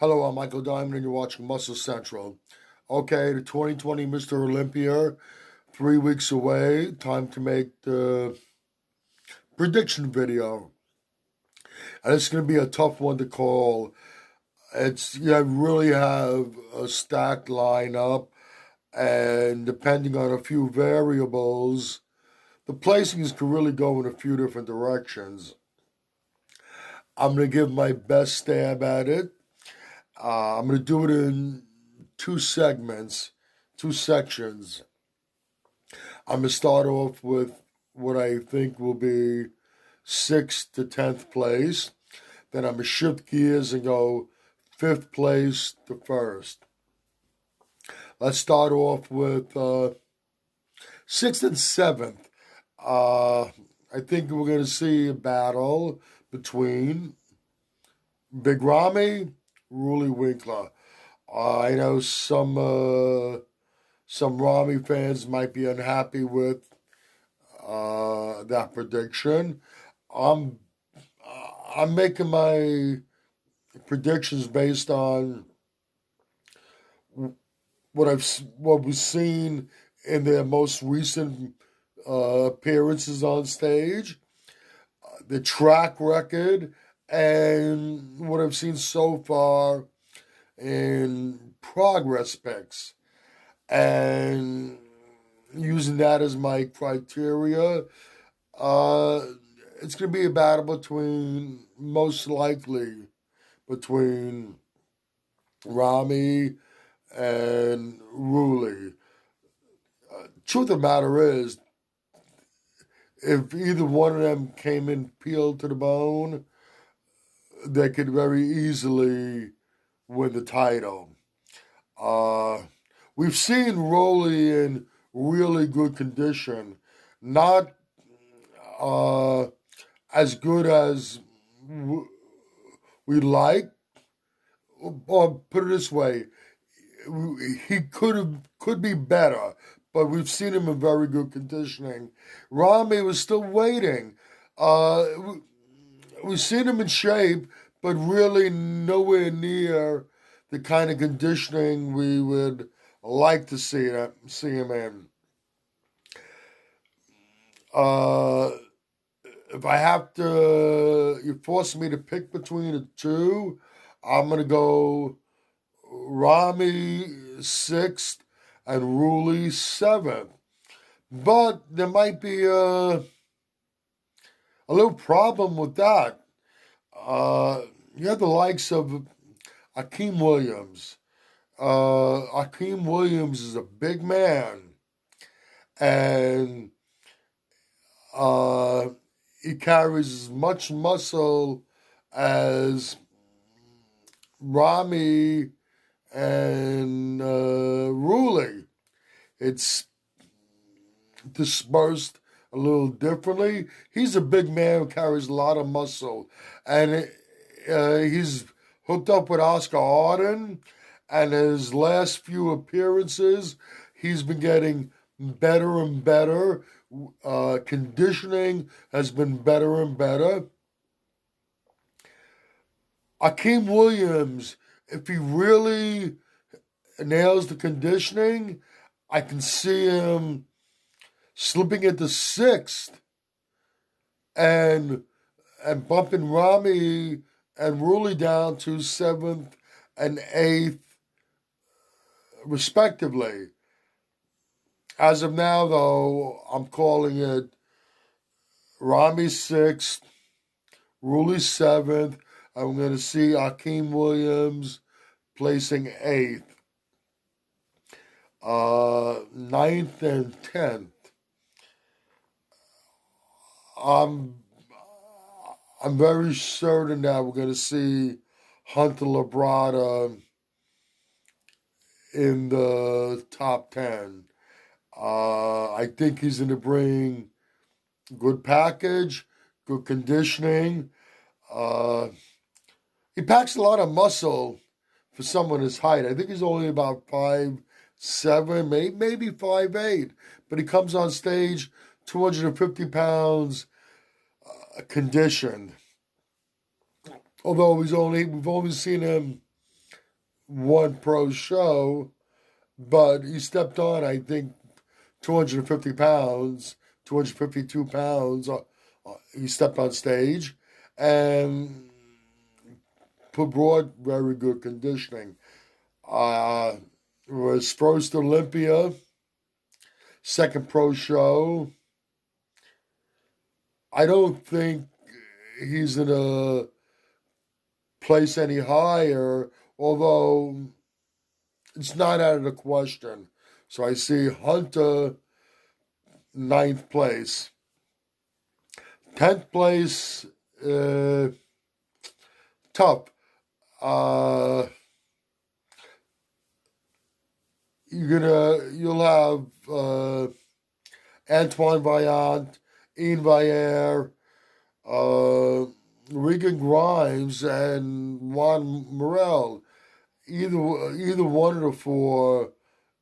Hello, I'm Michael Diamond, and you're watching Muscle Central. Okay, the 2020 Mr. Olympia, 3 weeks away. Time to make the prediction video. And it's going to be a tough one to call. You really have a stacked lineup, and depending on a few variables, the placings can really go in a few different directions. I'm going to give my best stab at it. I'm going to do it in two segments, two sections. I'm going to start off with what I think will be 6th to 10th place. Then I'm going to shift gears and go 5th place to 1st. Let's start off with 6th and 7th. I think we're going to see a battle between Big Ramy, Ruli Winkler. I know some Ramy fans might be unhappy with that prediction. I'm I'm making my predictions based on what we've seen in their most recent appearances on stage, the track record, and what I've seen so far in progress picks, and using that as my criteria. Uh, it's going to be a battle most likely, between Ramy and Ruli. Truth of the matter is, if either one of them came in peeled to the bone, they could very easily win the title. Uh, we've seen Ruli in really good condition, not uh, as good as we like, or put it this way, he could be better, but we've seen him in very good conditioning. Ramy was still waiting. We've seen him in shape, but really nowhere near the kind of conditioning we would like to see him in. If I have to, you force me to pick between the two, I'm gonna go Ramy 6th and Ruli 7th. But there might be a little problem with that. You have the likes of Akeem Williams. Akeem Williams is a big man, and he carries as much muscle as Ramy and Ruli. It's dispersed a little differently. He's a big man who carries a lot of muscle, and he's hooked up with Oscar Arden. And his last few appearances, he's been getting better and better. Conditioning has been better and better. Akeem Williams, if he really nails the conditioning, I can see him slipping into 6th and bumping Ramy and Ruli down to 7th and 8th, respectively. As of now, though, I'm calling it Ramy 6th, Ruli 7th. I'm going to see Akeem Williams placing 8th. 9th and 10th. I'm very certain that we're going to see Hunter Labrada in the top 10. I think he's going to bring good package, good conditioning. He packs a lot of muscle for someone his height. I think he's only about 5'7", maybe 5'8", but he comes on stage 250 pounds, conditioned. Although we've only seen him one pro show, but he stepped on, I think, 250 pounds, 252 pounds. He stepped on stage and brought very good conditioning. Was first Olympia, second pro show. I don't think he's going to place any higher, although it's not out of the question. So I see Hunter, 9th place. 10th place, tough. You'll have Antoine Vaillant, Ian Vaillare, Regan Grimes, and Juan Morel. Either one of the four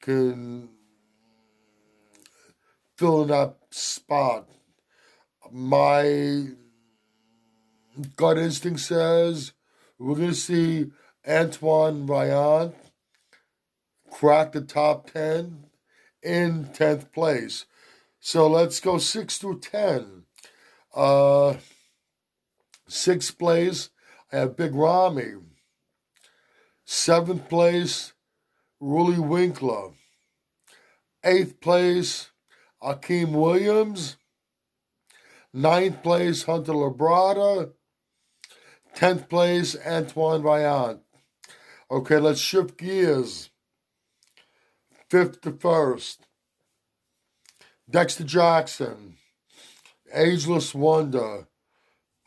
can fill in that spot. My gut instinct says we're going to see Antoine Vaillant crack the top 10 in 10th place. So let's go 6 through 10. 6th place, I have Big Ramy. 7th place, Rully Winkler. 8th place, Akeem Williams. 9th place, Hunter Labrada. 10th place, Antoine Vaillant. Okay, let's shift gears. 5th to 1st, Dexter Jackson, Ageless Wonder.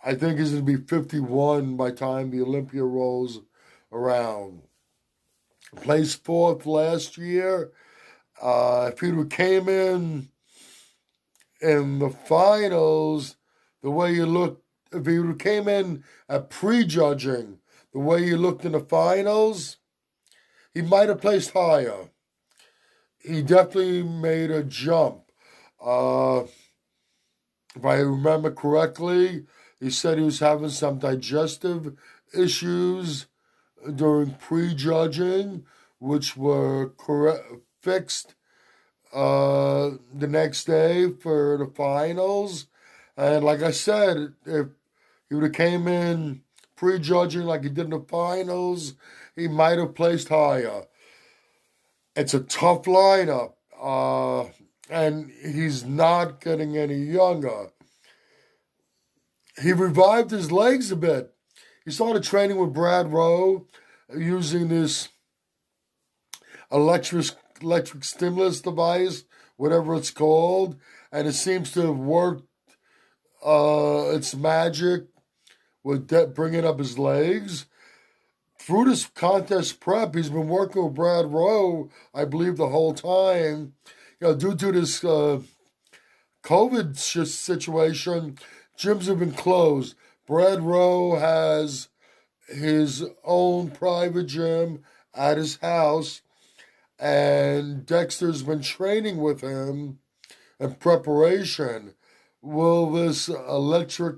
I think he's going to be 51 by the time the Olympia rolls around. Placed 4th last year. If he came in the finals, the way you looked, if he came in at prejudging, the way you looked in the finals, he might have placed higher. He definitely made a jump. If I remember correctly, he said he was having some digestive issues during prejudging, which were fixed the next day for the finals. And like I said, if he would have came in prejudging like he did in the finals, he might have placed higher. It's a tough lineup, and he's not getting any younger. He revived his legs a bit. He started training with Brad Rowe using this electric stimulus device, whatever it's called, and it seems to have worked its magic with bringing up his legs. Through this contest prep, he's been working with Brad Rowe, I believe, the whole time. Due to this COVID situation, gyms have been closed. Brad Rowe has his own private gym at his house, and Dexter's been training with him in preparation. Will this electric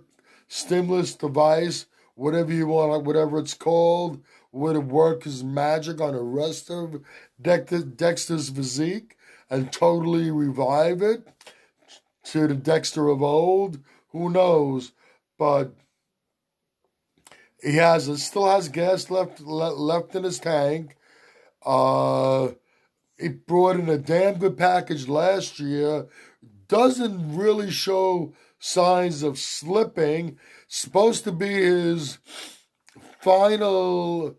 stimulus device, whatever you want, whatever it's called, would it work as magic on the rest of Dexter's physique and totally revive it to the Dexter of old? Who knows? But he still has gas left in his tank. He brought in a damn good package last year. Doesn't really show signs of slipping. Supposed to be his final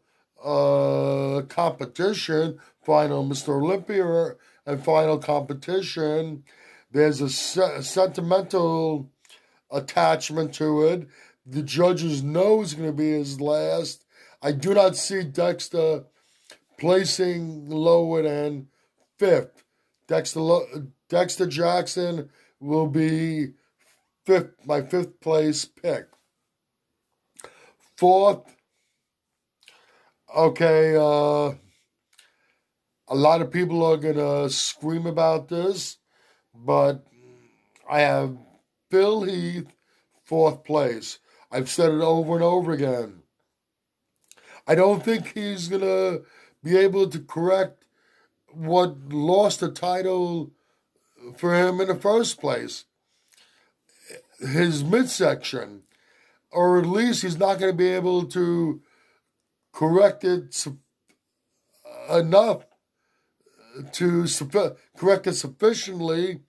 competition, final Mr. Olympia and final competition. There's a sentimental attachment to it. The judges know it's going to be his last. I do not see Dexter placing lower than 5th. Dexter Jackson will be my 5th place pick. 4th, okay, a lot of people are going to scream about this, but I have Phil Heath, 4th place. I've said it over and over again. I don't think he's going to be able to correct what lost the title for him in the first place, his midsection, or at least he's not going to be able to correct it enough to correct it sufficiently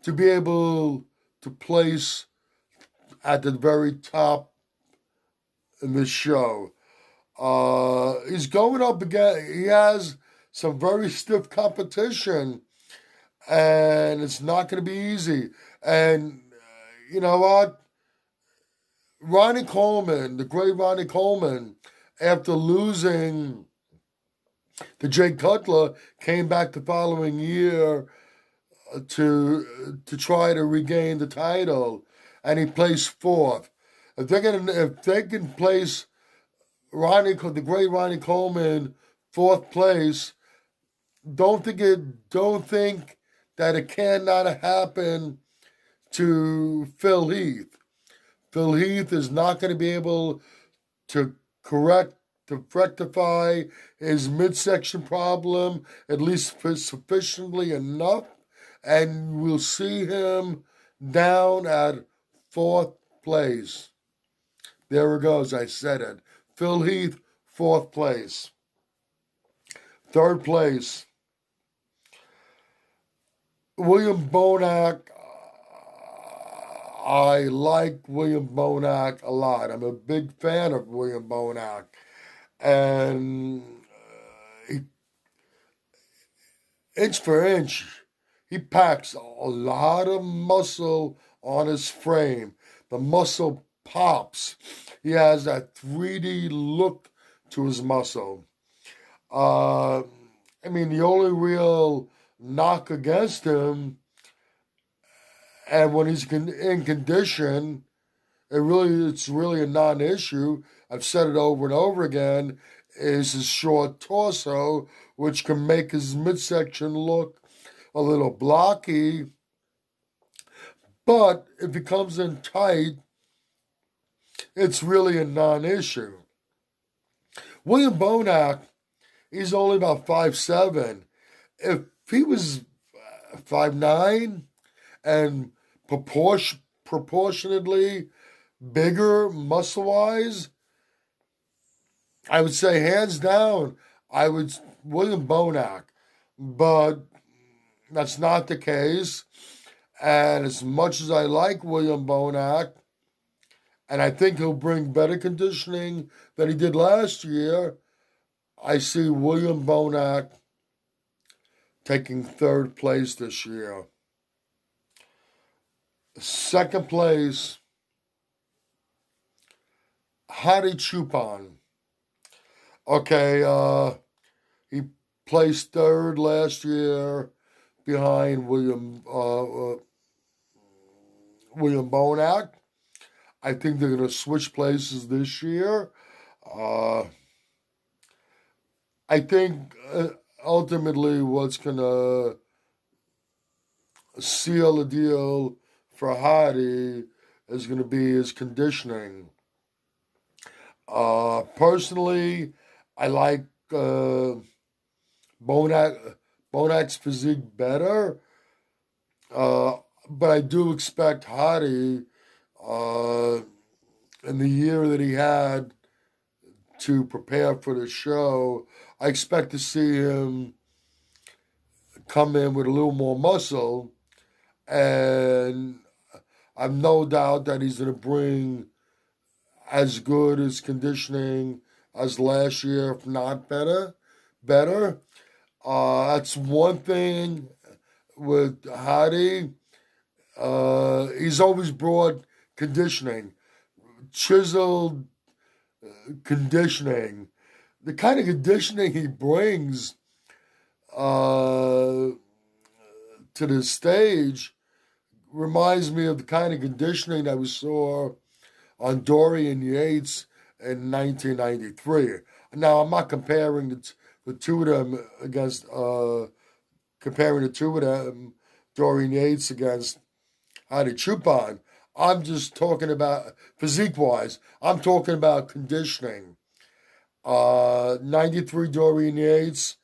to be able to place at the very top in this show. He's going up again. He has some very stiff competition, and it's not going to be easy. And you know what? Ronnie Coleman, the great Ronnie Coleman, after losing to Jay Cutler, came back the following year to try to regain the title, and he placed fourth. If they can place the great Ronnie Coleman fourth place, don't think that it cannot happen to Phil Heath. Phil Heath is not going to be able to rectify his midsection problem, at least sufficiently enough, and we'll see him down at fourth place. There it goes, I said it. Phil Heath, fourth place. Third place, William Bonac. I like William Bonac a lot. I'm a big fan of William Bonac. And inch for inch, he packs a lot of muscle on his frame. The muscle pops. He has that 3D look to his muscle. The only real knock against him, and when he's in condition, it's really a non-issue. I've said it over and over again, is his short torso, which can make his midsection look a little blocky. But if he comes in tight, it's really a non-issue. William Bonac, he's only about 5'7". If he was 5'9", and proportionately bigger muscle-wise, I would say hands down, William Bonac. But that's not the case. And as much as I like William Bonac, and I think he'll bring better conditioning than he did last year, I see William Bonac taking third place this year. Second place, Hadi Choopan. Okay, he placed third last year behind William Bonac. I think they're going to switch places this year. I think ultimately what's going to seal the deal for Hadi is going to be his conditioning. Personally, I like Bonac's physique better, but I do expect Hadi, in the year that he had to prepare for the show, I expect to see him come in with a little more muscle, and I've no doubt that he's going to bring as good as conditioning as last year, if not better. That's one thing with Hadi. He's always brought conditioning, chiseled conditioning. The kind of conditioning he brings to the stage reminds me of the kind of conditioning that we saw on Dorian Yates in 1993. Now, I'm not comparing the two of them Dorian Yates against Hadi Choopan. I'm just talking about physique-wise. I'm talking about conditioning. 93 Dorian Yates,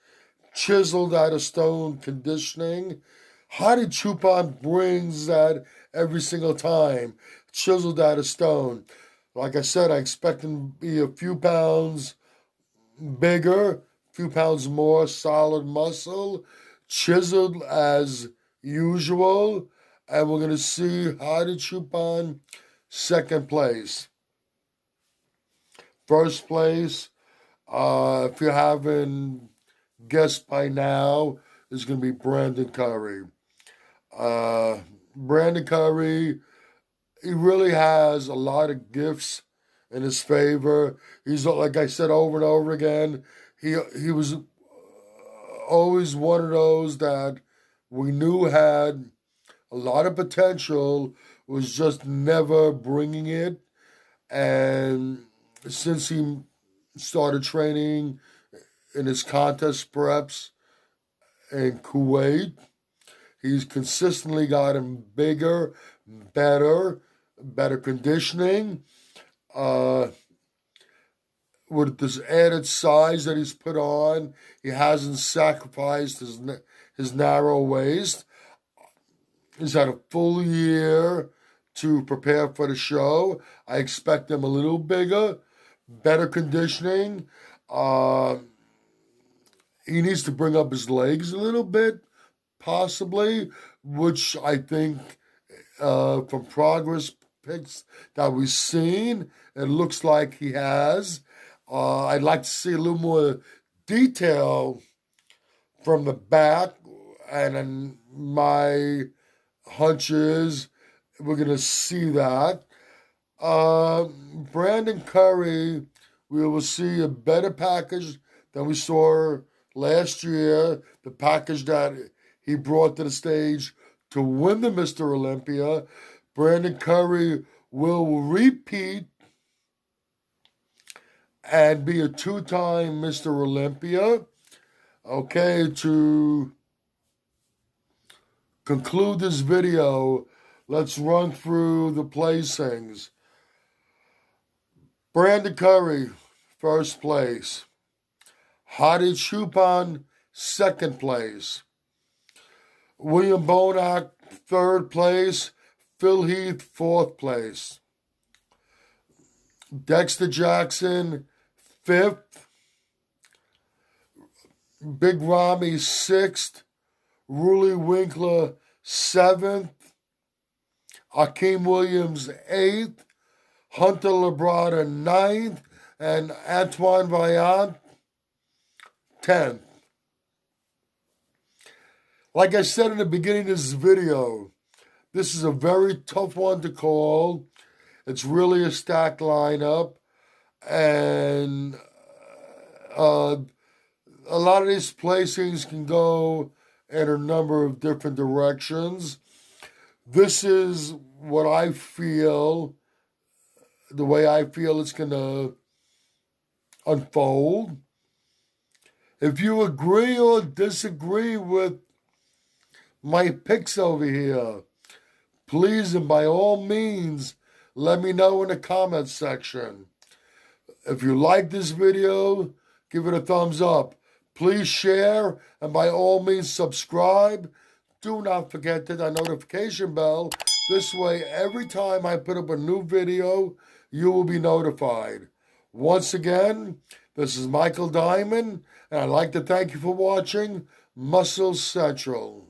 chiseled out of stone conditioning. Hadi Chupon brings that every single time, chiseled out of stone. Like I said, I expect him to be a few pounds bigger, a few pounds more solid muscle, chiseled as usual. And we're going to see Hadi Chupon second place. First place, if you haven't guessed by now, is going to be Brandon Curry. Brandon Curry, he really has a lot of gifts in his favor. He's, like I said over and over again, he was always one of those that we knew had a lot of potential, was just never bringing it. And since he started training in his contest preps in Kuwait, he's consistently gotten bigger, better conditioning. With this added size that he's put on, he hasn't sacrificed his narrow waist. He's had a full year to prepare for the show. I expect him a little bigger, better conditioning. He needs to bring up his legs a little bit, possibly, which I think from progress pics that we've seen, it looks like he has. I'd like to see a little more detail from the back, and my hunch is we're going to see that. Brandon Curry, we will see a better package than we saw last year, the package that he brought to the stage to win the Mr. Olympia. Brandon Curry will repeat and be a two-time Mr. Olympia. Okay, to conclude this video, let's run through the placings. Brandon Curry, first place. Hadi Chupon, second place. William Bonac, third place. Phil Heath, fourth place. Dexter Jackson, fifth. Big Ramy, sixth. Ruli Winkler, seventh. Akeem Williams, eighth. Hunter Labrada, ninth. And Antoine Vaillant, 10th. Like I said in the beginning of this video, this is a very tough one to call. It's really a stacked lineup. And a lot of these placings can go in a number of different directions. This is what I feel, the way I feel it's going to unfold. If you agree or disagree with my picks over here, please and by all means, let me know in the comments section. If you like this video, give it a thumbs up. Please share, and by all means subscribe. Do not forget to hit that notification bell. This way, every time I put up a new video, you will be notified. Once again, this is Michael Diamond, and I'd like to thank you for watching Muscle Central.